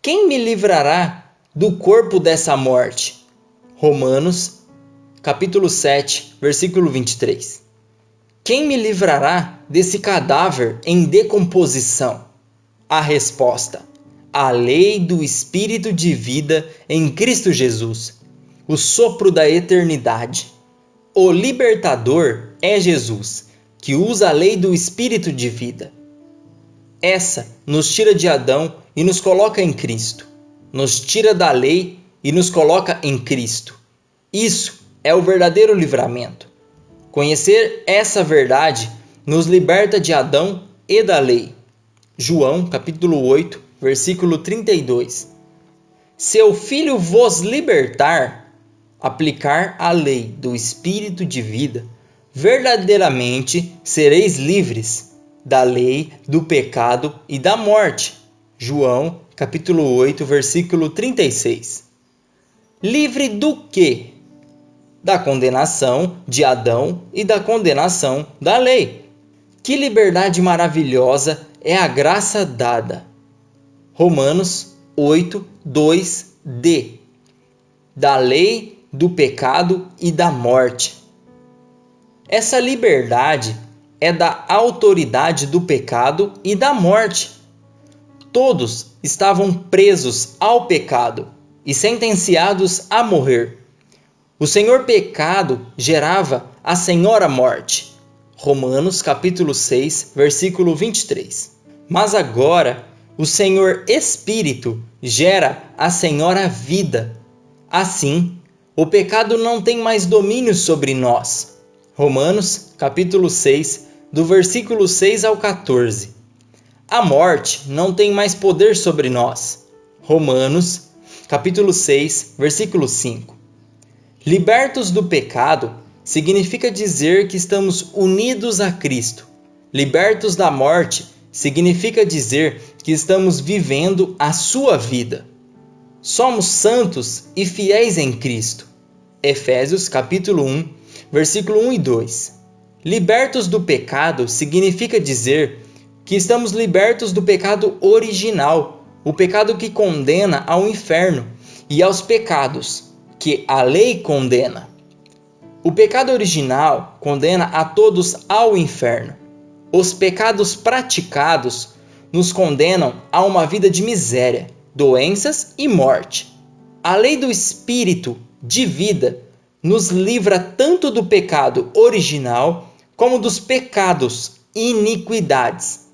Quem me livrará do corpo dessa morte? Romanos, capítulo 7, versículo 23. Quem me livrará desse cadáver em decomposição? A resposta: a lei do Espírito de vida em Cristo Jesus, o sopro da eternidade. O libertador é Jesus, que usa a lei do Espírito de vida. Essa nos tira de Adão e nos coloca em Cristo. Nos tira da lei e nos coloca em Cristo. Isso é o verdadeiro livramento. Conhecer essa verdade nos liberta de Adão e da lei. João, capítulo 8, versículo 32. Se o Filho vos libertar, aplicar a lei do Espírito de vida, verdadeiramente sereis livres da lei, do pecado e da morte. João, capítulo 8, versículo 36. Livre do quê? Da condenação de Adão e da condenação da lei. Que liberdade maravilhosa é a graça dada. Romanos 8, 2d. Da lei, do pecado e da morte. Essa liberdade é da autoridade do pecado e da morte. Todos estavam presos ao pecado e sentenciados a morrer. O Senhor pecado gerava a Senhora morte. Romanos capítulo 6, versículo 23. Mas agora o Senhor Espírito gera a Senhora vida. Assim, o pecado não tem mais domínio sobre nós. Romanos capítulo 6, do versículo 6 ao 14. A morte não tem mais poder sobre nós. Romanos capítulo 6, versículo 5. Libertos do pecado significa dizer que estamos unidos a Cristo. Libertos da morte significa dizer que estamos vivendo a sua vida. Somos santos e fiéis em Cristo. Efésios capítulo 1, versículo 1 e 2. Libertos do pecado significa dizer que estamos libertos do pecado original, o pecado que condena ao inferno e aos pecados que a lei condena. O pecado original condena a todos ao inferno. Os pecados praticados nos condenam a uma vida de miséria, doenças e morte. A lei do Espírito de vida nos livra tanto do pecado original como dos pecados e iniquidades.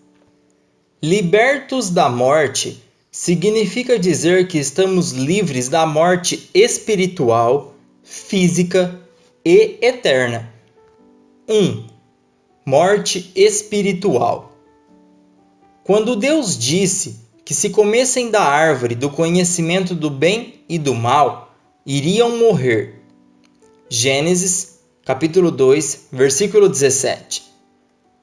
Libertos da morte significa dizer que estamos livres da morte espiritual, física e eterna. 1. Morte espiritual. Quando Deus disse que se comessem da árvore do conhecimento do bem e do mal, iriam morrer. Gênesis, capítulo 2, versículo 17.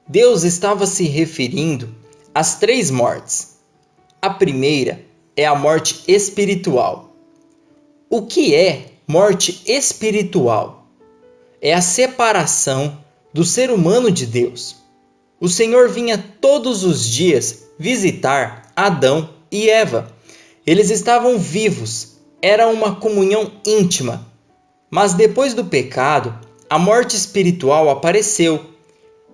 Deus estava se referindo às 3 mortes. A primeira é a morte espiritual. O que é morte espiritual? É a separação do ser humano de Deus. O Senhor vinha todos os dias visitar Adão e Eva. Eles estavam vivos, era uma comunhão íntima. Mas depois do pecado, a morte espiritual apareceu.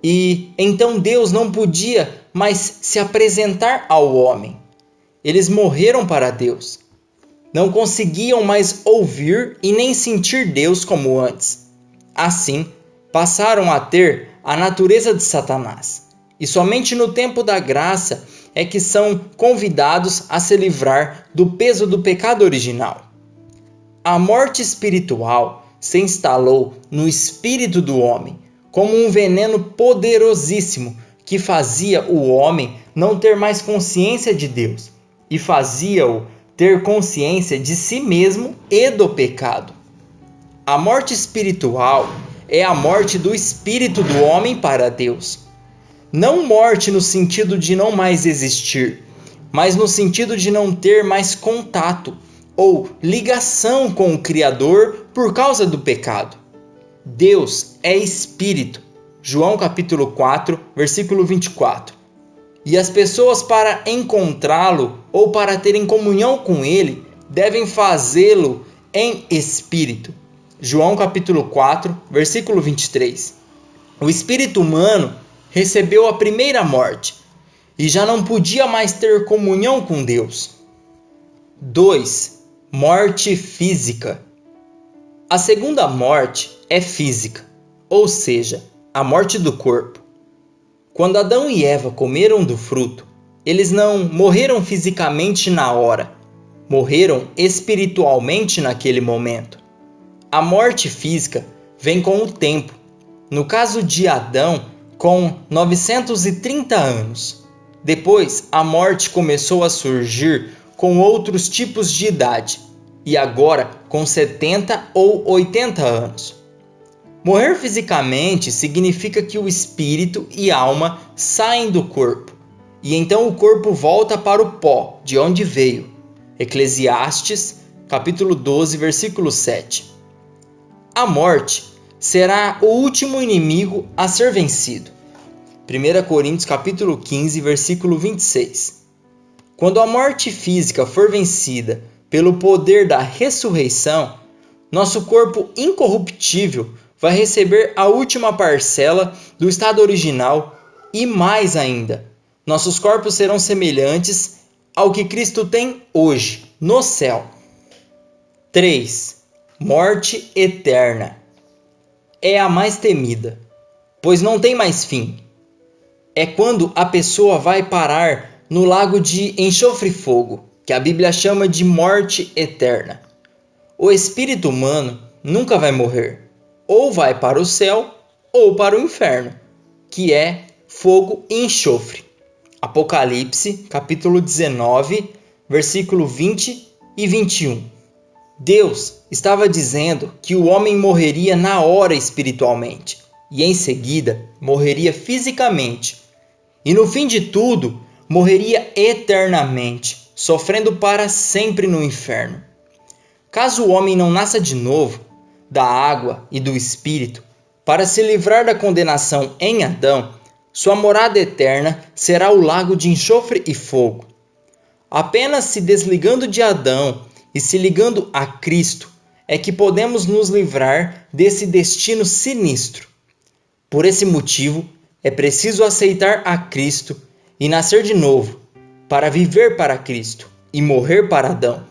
E então Deus não podia mais se apresentar ao homem. Eles morreram para Deus. Não conseguiam mais ouvir e nem sentir Deus como antes. Assim, passaram a ter a natureza de Satanás. E somente no tempo da graça é que são convidados a se livrar do peso do pecado original. A morte espiritual se instalou no espírito do homem, como um veneno poderosíssimo que fazia o homem não ter mais consciência de Deus e fazia-o ter consciência de si mesmo e do pecado. A morte espiritual é a morte do espírito do homem para Deus. Não morte no sentido de não mais existir, mas no sentido de não ter mais contato ou ligação com o Criador por causa do pecado. Deus é espírito. João capítulo 4, versículo 24. E as pessoas, para encontrá-lo ou para terem comunhão com ele, devem fazê-lo em espírito. João capítulo 4, versículo 23. O espírito humano recebeu a primeira morte e já não podia mais ter comunhão com Deus. 2. Morte física. A segunda morte é física, ou seja, a morte do corpo. Quando Adão e Eva comeram do fruto, eles não morreram fisicamente na hora, morreram espiritualmente naquele momento. A morte física vem com o tempo. No caso de Adão, com 930 anos. Depois, a morte começou a surgir com outros tipos de idade, e agora com 70 ou 80 anos. Morrer fisicamente significa que o espírito e alma saem do corpo, e então o corpo volta para o pó, de onde veio. Eclesiastes, capítulo 12, versículo 7. A morte será o último inimigo a ser vencido. 1 Coríntios, capítulo 15, versículo 26. Quando a morte física for vencida pelo poder da ressurreição, nosso corpo incorruptível vai receber a última parcela do estado original e mais ainda, nossos corpos serão semelhantes ao que Cristo tem hoje, no céu. 3. Morte eterna. É a mais temida, pois não tem mais fim. É quando a pessoa vai parar no lago de enxofre e fogo, que a Bíblia chama de morte eterna. O espírito humano nunca vai morrer, ou vai para o céu ou para o inferno, que é fogo e enxofre. Apocalipse, capítulo 19, versículo 20 e 21. Deus estava dizendo que o homem morreria na hora espiritualmente, e em seguida morreria fisicamente. E no fim de tudo, morreria eternamente, sofrendo para sempre no inferno. Caso o homem não nasça de novo, da água e do Espírito, para se livrar da condenação em Adão, sua morada eterna será o lago de enxofre e fogo. Apenas se desligando de Adão e se ligando a Cristo é que podemos nos livrar desse destino sinistro. Por esse motivo, é preciso aceitar a Cristo e nascer de novo, para viver para Cristo e morrer para Adão.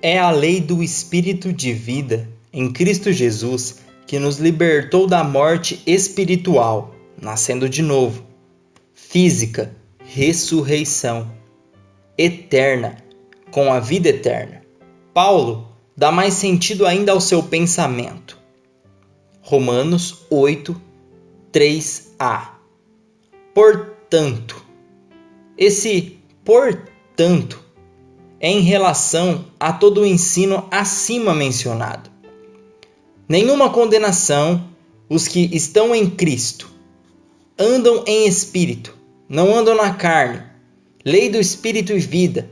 É a lei do Espírito de vida em Cristo Jesus que nos libertou da morte espiritual, nascendo de novo. Física, ressurreição. Eterna, com a vida eterna. Paulo dá mais sentido ainda ao seu pensamento. Romanos 8, 3a. Portanto. Esse portanto é em relação a todo o ensino acima mencionado. Nenhuma condenação os que estão em Cristo. Andam em espírito, não andam na carne. Lei do espírito e vida.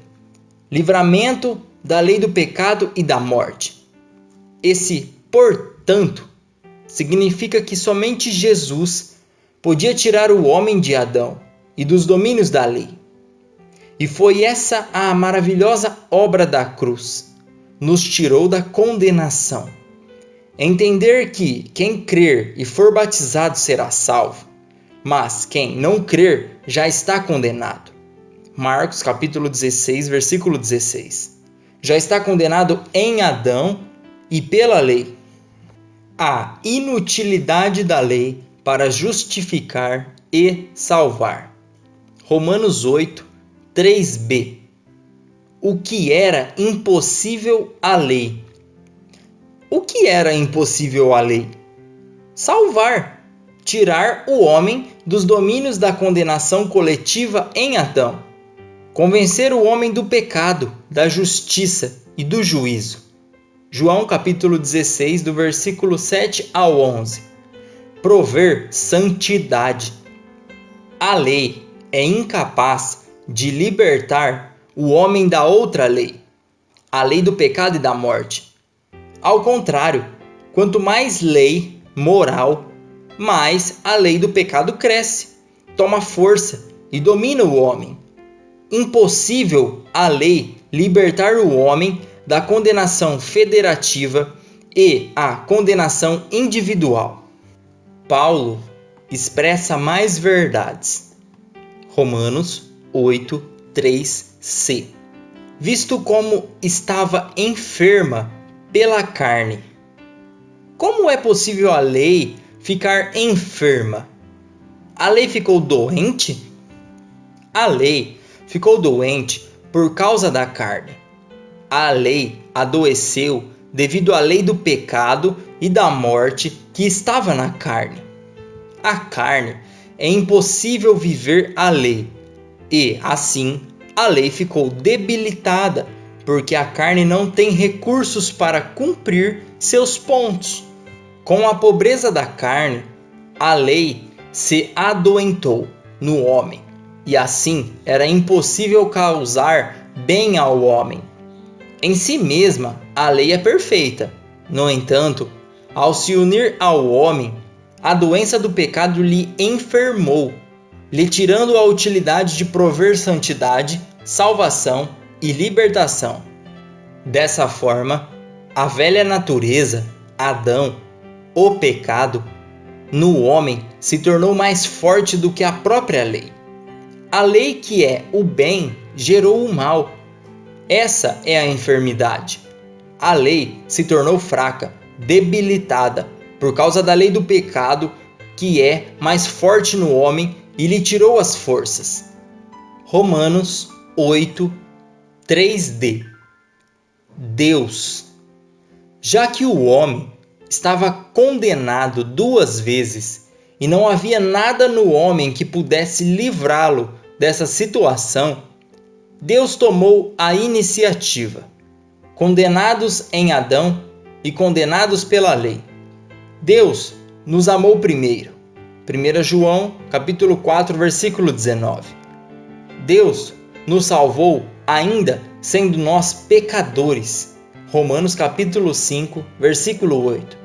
Livramento da lei do pecado e da morte. Esse portanto significa que somente Jesus podia tirar o homem de Adão e dos domínios da lei. E foi essa a maravilhosa obra da cruz. Nos tirou da condenação. Entender que quem crer e for batizado será salvo, mas quem não crer já está condenado. Marcos capítulo 16, versículo 16. Já está condenado em Adão e pela lei. A inutilidade da lei para justificar e salvar. Romanos 8, 3b. O que era impossível à lei. O que era impossível à lei? Salvar, tirar o homem dos domínios da condenação coletiva em Adão. Convencer o homem do pecado, da justiça e do juízo. João capítulo 16, do versículo 7 ao 11. Prover santidade. A lei é incapaz de libertar o homem da outra lei, a lei do pecado e da morte. Ao contrário, quanto mais lei moral, mais a lei do pecado cresce, toma força e domina o homem. Impossível a lei libertar o homem da condenação federativa e a condenação individual. Paulo expressa mais verdades. Romanos 8, 3c. Visto como estava enferma pela carne. Como é possível a lei ficar enferma? A lei ficou doente? A lei ficou doente por causa da carne. A lei adoeceu devido à lei do pecado e da morte que estava na carne. A carne é impossível viver a lei, e, assim, a lei ficou debilitada, porque a carne não tem recursos para cumprir seus pontos. Com a pobreza da carne, a lei se adoentou no homem, e assim era impossível causar bem ao homem. Em si mesma, a lei é perfeita. No entanto, ao se unir ao homem, a doença do pecado lhe enfermou, lhe tirando a utilidade de prover santidade, salvação e libertação. Dessa forma, a velha natureza, Adão, o pecado, no homem se tornou mais forte do que a própria lei. A lei que é o bem gerou o mal. Essa é a enfermidade. A lei se tornou fraca, debilitada, por causa da lei do pecado, que é mais forte no homem e lhe tirou as forças. Romanos 8, 3d. Deus. Já que o homem estava condenado 2 vezes e não havia nada no homem que pudesse livrá-lo dessa situação, Deus tomou a iniciativa. Condenados em Adão e condenados pela lei, Deus nos amou primeiro. 1 João, capítulo 4, versículo 19. Deus nos salvou ainda sendo nós pecadores. Romanos, capítulo 5, versículo 8.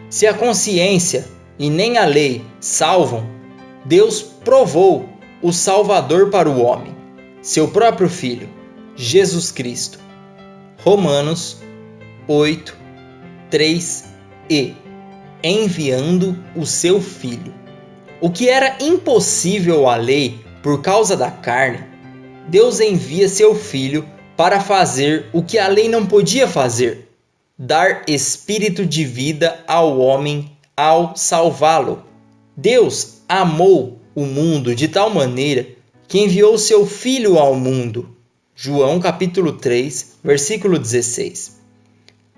Se a consciência e nem a lei salvam, Deus provou o Salvador para o homem, seu próprio Filho, Jesus Cristo. Romanos 8, 3e. Enviando o seu Filho. O que era impossível à lei por causa da carne, Deus envia seu Filho para fazer o que a lei não podia fazer: dar espírito de vida ao homem ao salvá-lo. Deus amou o mundo de tal maneira que enviou seu Filho ao mundo. João capítulo 3, versículo 16.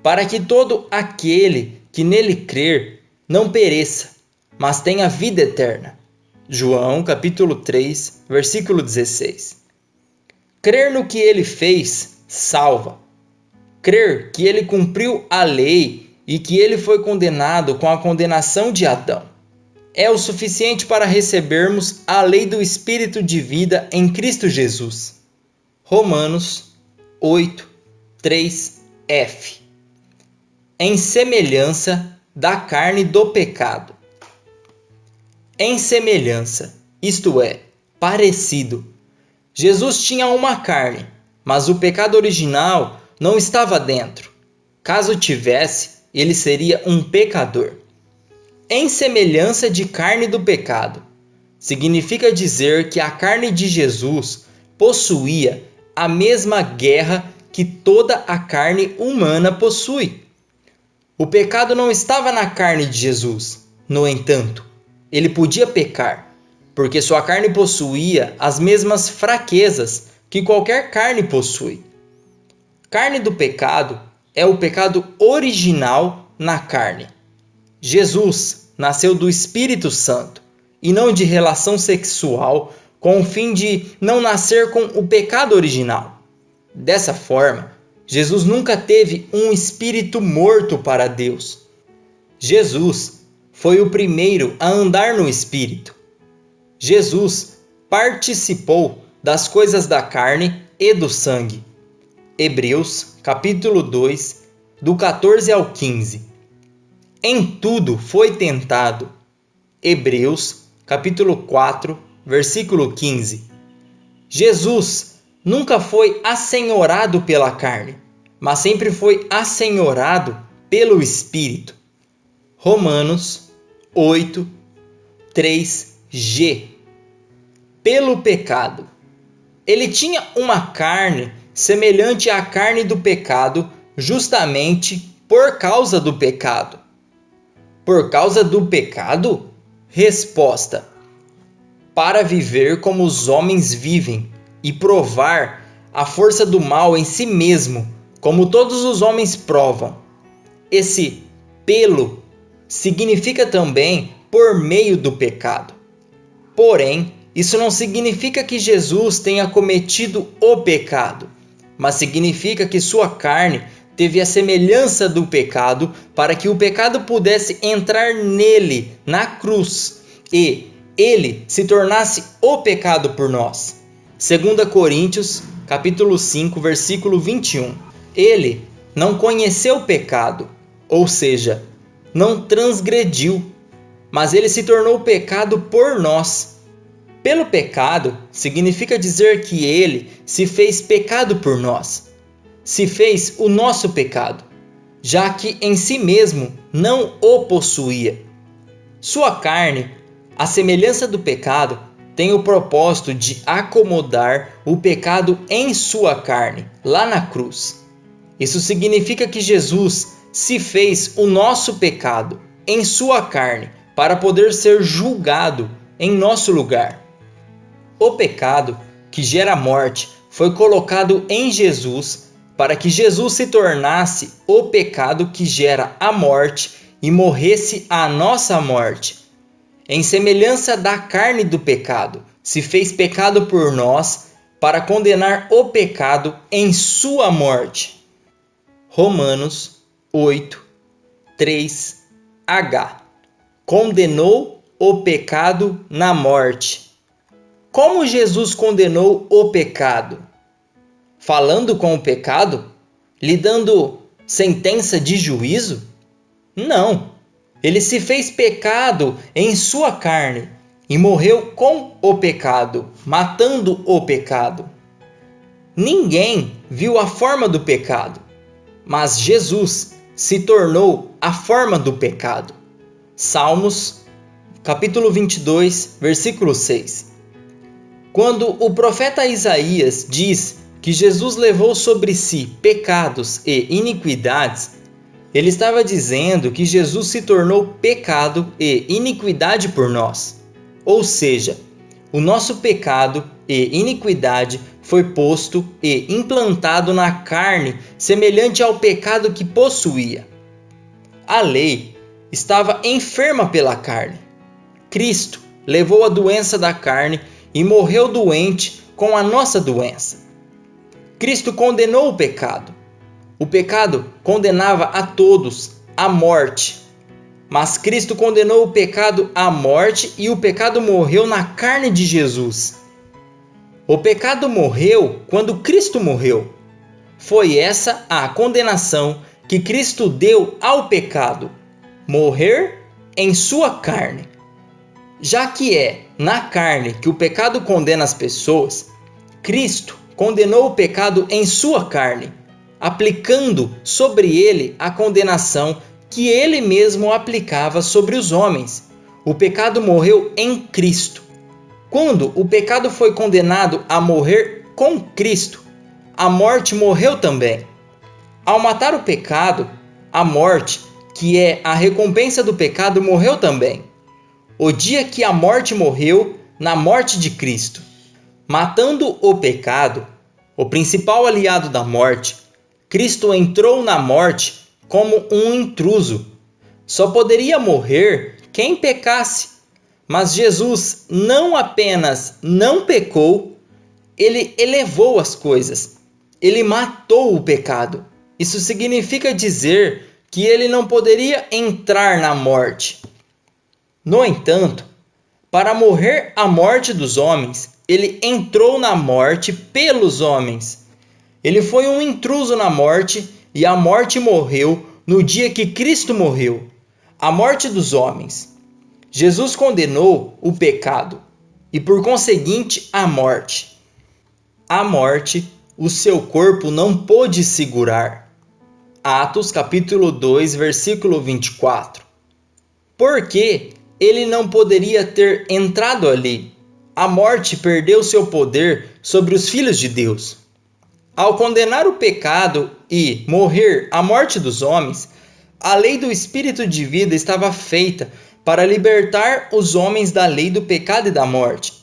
Para que todo aquele que nele crer não pereça, mas tenha vida eterna. João capítulo 3, versículo 16. Crer no que ele fez salva. Crer que ele cumpriu a lei e que ele foi condenado com a condenação de Adão é o suficiente para recebermos a lei do Espírito de vida em Cristo Jesus. Romanos 8, 3f. Em semelhança da carne do pecado. Em semelhança, isto é, parecido. Jesus tinha uma carne, mas o pecado original não estava dentro. Caso tivesse, ele seria um pecador. Em semelhança de carne do pecado, significa dizer que a carne de Jesus possuía a mesma guerra que toda a carne humana possui. O pecado não estava na carne de Jesus. No entanto, ele podia pecar, porque sua carne possuía as mesmas fraquezas que qualquer carne possui. Carne do pecado é o pecado original na carne. Jesus nasceu do Espírito Santo e não de relação sexual, com o fim de não nascer com o pecado original. Dessa forma, Jesus nunca teve um espírito morto para Deus. Jesus foi o primeiro a andar no Espírito. Jesus participou das coisas da carne e do sangue. Hebreus, capítulo 2, do 14 ao 15. Em tudo foi tentado. Hebreus, capítulo 4, versículo 15. Jesus nunca foi assenhorado pela carne, mas sempre foi assenhorado pelo Espírito. Romanos 8, 3g. Pelo pecado. Ele tinha uma carne semelhante à carne do pecado, justamente por causa do pecado. Por causa do pecado? Resposta: para viver como os homens vivem e provar a força do mal em si mesmo, como todos os homens provam. Esse pelo significa também por meio do pecado. Porém, isso não significa que Jesus tenha cometido o pecado, mas significa que sua carne teve a semelhança do pecado para que o pecado pudesse entrar nele, na cruz, e ele se tornasse o pecado por nós. 2 Coríntios, capítulo 5, versículo 21. Ele não conheceu o pecado, ou seja, não transgrediu, mas ele se tornou pecado por nós. Pelo pecado, significa dizer que ele se fez pecado por nós. Se fez o nosso pecado, já que em si mesmo não o possuía. Sua carne, à semelhança do pecado, tem o propósito de acomodar o pecado em sua carne, lá na cruz. Isso significa que Jesus se fez o nosso pecado em sua carne, para poder ser julgado em nosso lugar. O pecado que gera morte foi colocado em Jesus para que Jesus se tornasse o pecado que gera a morte e morresse a nossa morte. Em semelhança da carne do pecado, se fez pecado por nós para condenar o pecado em sua morte. Romanos 8, 3h. Condenou o pecado na morte. Como Jesus condenou o pecado? Falando com o pecado? Lhe dando sentença de juízo? Não. Ele se fez pecado em sua carne e morreu com o pecado, matando o pecado. Ninguém viu a forma do pecado, mas Jesus se tornou a forma do pecado. Salmos, capítulo 22, versículo 6. Quando o profeta Isaías diz que Jesus levou sobre si pecados e iniquidades, ele estava dizendo que Jesus se tornou pecado e iniquidade por nós. Ou seja, o nosso pecado e iniquidade foi posto e implantado na carne, semelhante ao pecado que possuía. A lei estava enferma pela carne. Cristo levou a doença da carne e morreu doente com a nossa doença. Cristo condenou o pecado. O pecado condenava a todos à morte. Mas Cristo condenou o pecado à morte e o pecado morreu na carne de Jesus. O pecado morreu quando Cristo morreu. Foi essa a condenação que Cristo deu ao pecado: morrer em sua carne. Já que é na carne que o pecado condena as pessoas, Cristo condenou o pecado em sua carne, aplicando sobre ele a condenação que ele mesmo aplicava sobre os homens. O pecado morreu em Cristo. Quando o pecado foi condenado a morrer com Cristo, a morte morreu também. Ao matar o pecado, a morte, que é a recompensa do pecado, morreu também. O dia que a morte morreu, na morte de Cristo. Matando o pecado, o principal aliado da morte, Cristo entrou na morte como um intruso. Só poderia morrer quem pecasse. Mas Jesus não apenas não pecou, ele elevou as coisas. Ele matou o pecado. Isso significa dizer que ele não poderia entrar na morte. No entanto, para morrer a morte dos homens, ele entrou na morte pelos homens. Ele foi um intruso na morte e a morte morreu no dia que Cristo morreu. A morte dos homens. Jesus condenou o pecado. e por conseguinte a morte. A morte o seu corpo não pôde segurar. Atos capítulo 2, versículo 24. Porque ele não poderia ter entrado ali. A morte perdeu seu poder sobre os filhos de Deus. Ao condenar o pecado e morrer a morte dos homens, a lei do Espírito de vida estava feita para libertar os homens da lei do pecado e da morte.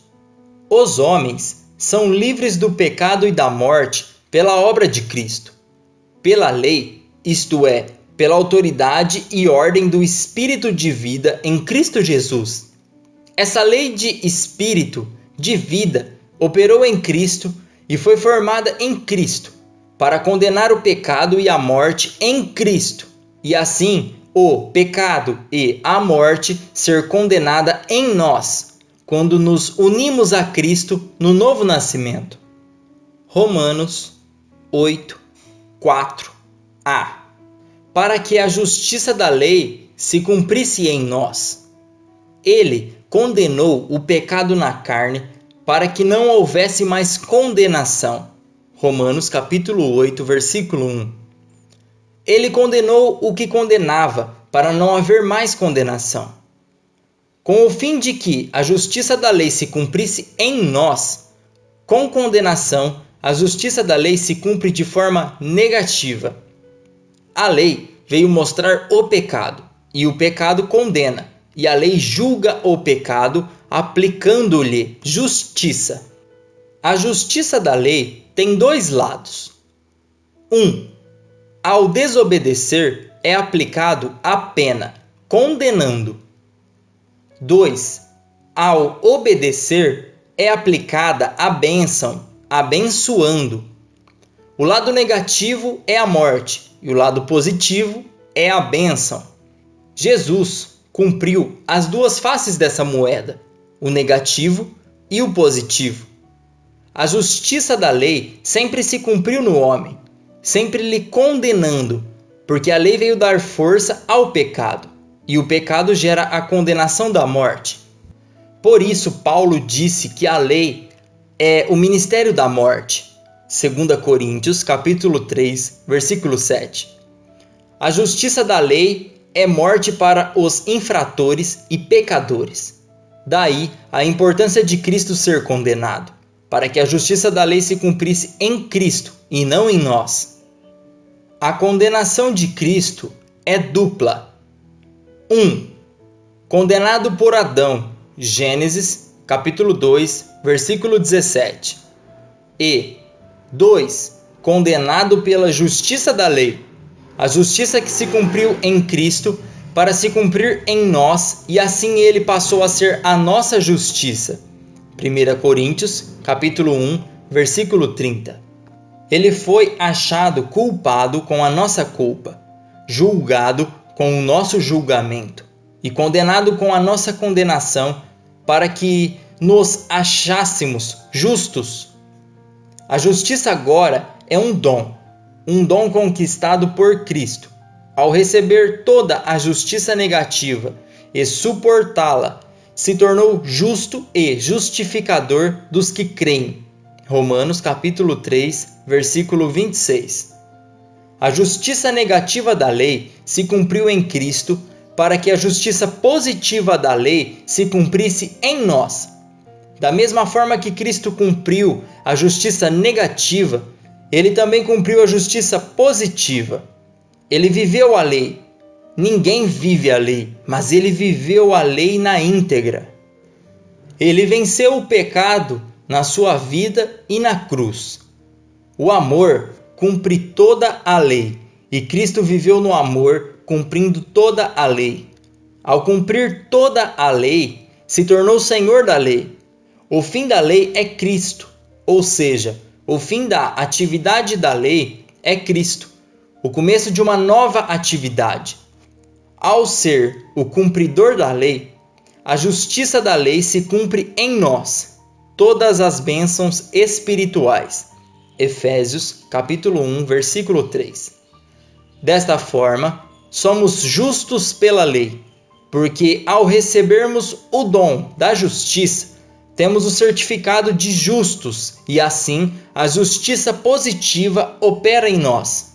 Os homens são livres do pecado e da morte pela obra de Cristo. Pela lei, isto é, pela autoridade e ordem do Espírito de vida em Cristo Jesus. Essa lei de Espírito de vida operou em Cristo e foi formada em Cristo para condenar o pecado e a morte em Cristo, e assim o pecado e a morte ser condenada em nós, quando nos unimos a Cristo no novo nascimento. Romanos 8, 4a. Para que a justiça da lei se cumprisse em nós. Ele condenou o pecado na carne para que não houvesse mais condenação. Romanos capítulo 8, versículo 1. Ele condenou o que condenava para não haver mais condenação. Com o fim de que a justiça da lei se cumprisse em nós, com condenação, a justiça da lei se cumpre de forma negativa. A lei veio mostrar o pecado, e o pecado condena, e a lei julga o pecado, aplicando-lhe justiça. A justiça da lei tem dois lados. 1. Ao desobedecer é aplicado a pena, condenando. 2. Ao obedecer é aplicada a bênção, abençoando. O lado negativo é a morte e o lado positivo é a bênção. Jesus cumpriu as duas faces dessa moeda, o negativo e o positivo. A justiça da lei sempre se cumpriu no homem, sempre lhe condenando, porque a lei veio dar força ao pecado, e o pecado gera a condenação da morte. Por isso, Paulo disse que a lei é o ministério da morte. 2 Coríntios, capítulo 3, versículo 7. A justiça da lei é morte para os infratores e pecadores. Daí a importância de Cristo ser condenado, para que a justiça da lei se cumprisse em Cristo e não em nós. A condenação de Cristo é dupla. 1. Condenado por Adão, Gênesis, capítulo 2, versículo 17. E 2. Condenado pela justiça da lei, a justiça que se cumpriu em Cristo para se cumprir em nós, e assim ele passou a ser a nossa justiça. 1 Coríntios, capítulo 1, versículo 30. Ele foi achado culpado com a nossa culpa, julgado com o nosso julgamento e condenado com a nossa condenação, para que nos achássemos justos. A justiça agora é um dom conquistado por Cristo. Ao receber toda a justiça negativa e suportá-la, se tornou justo e justificador dos que creem. Romanos capítulo 3, versículo 26. A justiça negativa da lei se cumpriu em Cristo para que a justiça positiva da lei se cumprisse em nós. Da mesma forma que Cristo cumpriu a justiça negativa, ele também cumpriu a justiça positiva. Ele viveu a lei. Ninguém vive a lei, mas ele viveu a lei na íntegra. Ele venceu o pecado na sua vida e na cruz. O amor cumpre toda a lei, e Cristo viveu no amor, cumprindo toda a lei. Ao cumprir toda a lei, se tornou Senhor da lei. O fim da lei é Cristo, ou seja, o fim da atividade da lei é Cristo, o começo de uma nova atividade. Ao ser o cumpridor da lei, a justiça da lei se cumpre em nós, todas as bênçãos espirituais. Efésios, capítulo 1, versículo 3. Desta forma, somos justos pela lei, porque ao recebermos o dom da justiça, temos o certificado de justos e assim a justiça positiva opera em nós.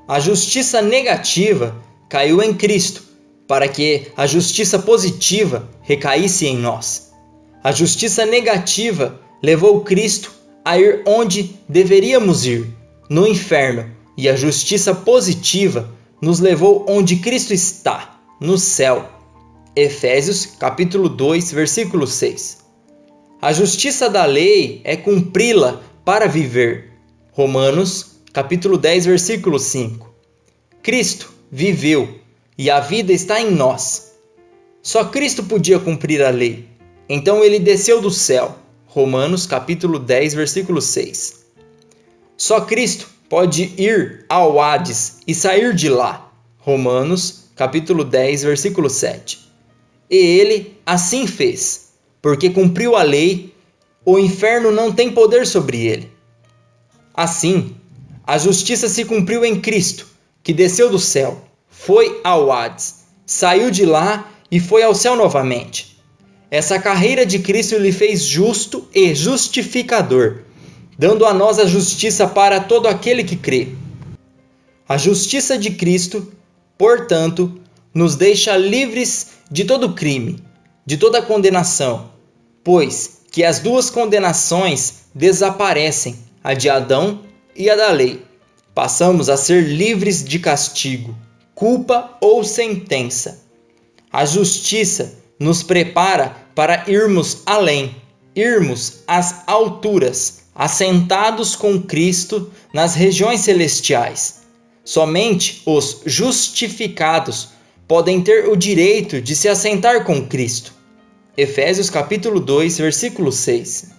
A justiça negativa caiu em Cristo, para que a justiça positiva recaísse em nós. A justiça negativa levou Cristo a ir onde deveríamos ir, no inferno, e a justiça positiva nos levou onde Cristo está, no céu. Efésios capítulo 2, versículo 6. A justiça da lei é cumpri-la para viver. Romanos capítulo 10, versículo 5. Cristo viveu e a vida está em nós. Só Cristo podia cumprir a lei. Então ele desceu do céu. Romanos capítulo 10, versículo 6. Só Cristo pode ir ao Hades e sair de lá. Romanos capítulo 10, versículo 7. E ele assim fez, porque cumpriu a lei, o inferno não tem poder sobre ele. Assim, a justiça se cumpriu em Cristo, que desceu do céu, foi ao Hades, saiu de lá e foi ao céu novamente. Essa carreira de Cristo lhe fez justo e justificador, dando a nós a justiça para todo aquele que crê. A justiça de Cristo, portanto, nos deixa livres de todo crime, de toda condenação, pois que as duas condenações desaparecem, a de Adão e a da lei. Passamos a ser livres de castigo, culpa ou sentença. A justiça nos prepara para irmos além, irmos às alturas, assentados com Cristo nas regiões celestiais. Somente os justificados podem ter o direito de se assentar com Cristo. Efésios capítulo 2, versículo 6.